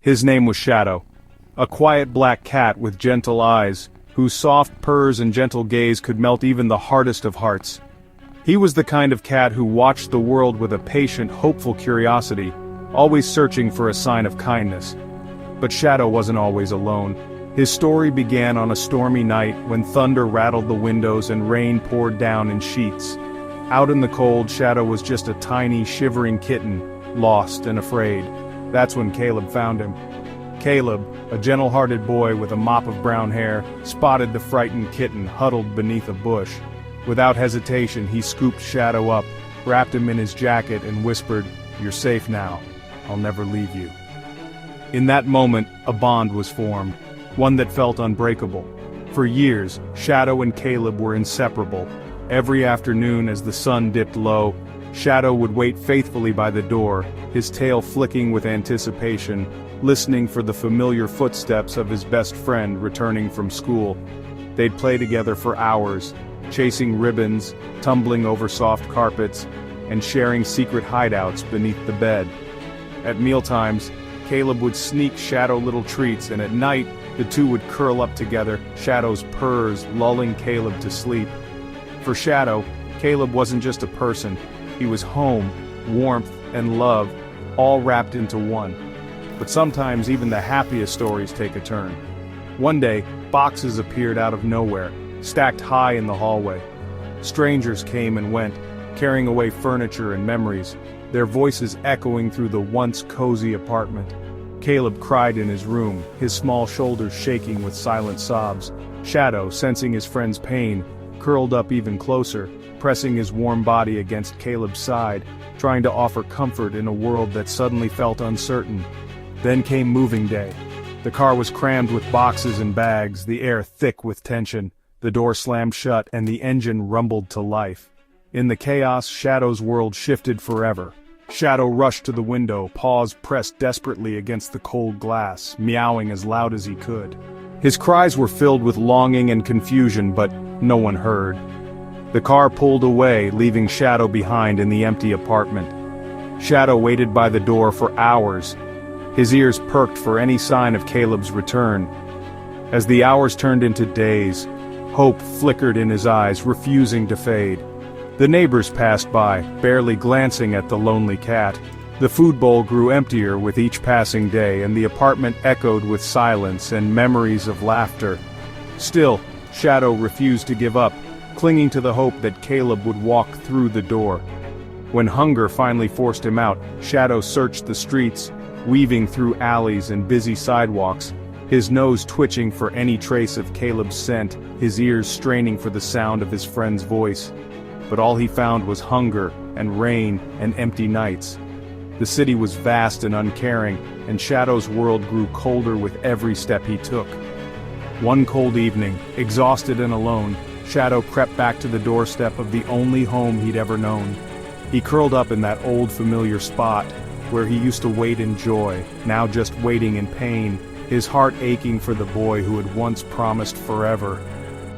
His name was Shadow, a quiet black cat with gentle eyes, whose soft purrs and gentle gaze could melt even the hardest of hearts. He was the kind of cat who watched the world with a patient, hopeful curiosity, always searching for a sign of kindness. But Shadow wasn't always alone. His story began on a stormy night when thunder rattled the windows and rain poured down in sheets. Out in the cold, Shadow was just a tiny, shivering kitten, lost and afraid. That's when Caleb found him. Caleb, a gentle-hearted boy with a mop of brown hair, spotted the frightened kitten huddled beneath a bush. Without hesitation, he scooped Shadow up, wrapped him in his jacket, and whispered, "You're safe now. I'll never leave you." In that moment, a bond was formed, one that felt unbreakable. For years, Shadow and Caleb were inseparable. Every afternoon as the sun dipped low, Shadow would wait faithfully by the door, his tail flicking with anticipation, listening for the familiar footsteps of his best friend returning from school. They'd play together for hours, chasing ribbons, tumbling over soft carpets, and sharing secret hideouts beneath the bed. At mealtimes, Caleb would sneak Shadow little treats, and at night, the two would curl up together, Shadow's purrs lulling Caleb to sleep. For Shadow, Caleb wasn't just a person. He was home, warmth, and love, all wrapped into one. But sometimes even the happiest stories take a turn. One day, boxes appeared out of nowhere, stacked high in the hallway. Strangers came and went, carrying away furniture and memories, their voices echoing through the once cozy apartment. Caleb cried in his room, his small shoulders shaking with silent sobs. Shadow, sensing his friend's pain, curled up even closer, pressing his warm body against Caleb's side, trying to offer comfort in a world that suddenly felt uncertain. Then came moving day. The car was crammed with boxes and bags, the air thick with tension. The door slammed shut and the engine rumbled to life. In the chaos, Shadow's world shifted forever. Shadow rushed to the window, paws pressed desperately against the cold glass, meowing as loud as he could. His cries were filled with longing and confusion, but no one heard. The car pulled away, leaving Shadow behind in the empty apartment. Shadow waited by the door for hours, his ears perked for any sign of Caleb's return. As the hours turned into days, hope flickered in his eyes, refusing to fade. The neighbors passed by, barely glancing at the lonely cat. The food bowl grew emptier with each passing day, and the apartment echoed with silence and memories of laughter. Still, Shadow refused to give up, clinging to the hope that Caleb would walk through the door. When hunger finally forced him out, Shadow searched the streets, weaving through alleys and busy sidewalks, his nose twitching for any trace of Caleb's scent, his ears straining for the sound of his friend's voice. But all he found was hunger and rain and empty nights. The city was vast and uncaring, and Shadow's world grew colder with every step he took. One cold evening, exhausted and alone, Shadow crept back to the doorstep of the only home he'd ever known. He curled up in that old familiar spot, where he used to wait in joy, now just waiting in pain, his heart aching for the boy who had once promised forever.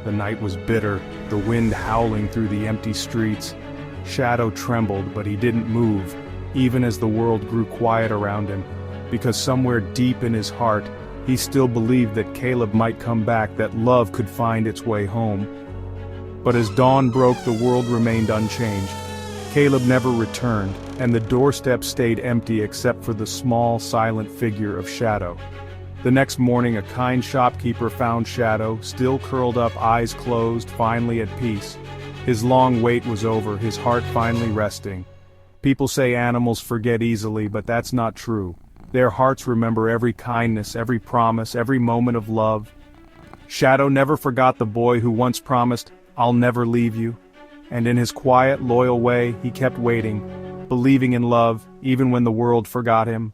The night was bitter, the wind howling through the empty streets. Shadow trembled, but he didn't move, even as the world grew quiet around him, because somewhere deep in his heart, he still believed that Caleb might come back, that love could find its way home. But as dawn broke, the world remained unchanged. Caleb never returned, and the doorstep stayed empty except for the small, silent figure of Shadow. The next morning, a kind shopkeeper found Shadow, still curled up, eyes closed, finally at peace. His long wait was over, his heart finally resting. People say animals forget easily, but that's not true. Their hearts remember every kindness, every promise, every moment of love. Shadow never forgot the boy who once promised, "I'll never leave you." And in his quiet, loyal way, he kept waiting, believing in love, even when the world forgot him.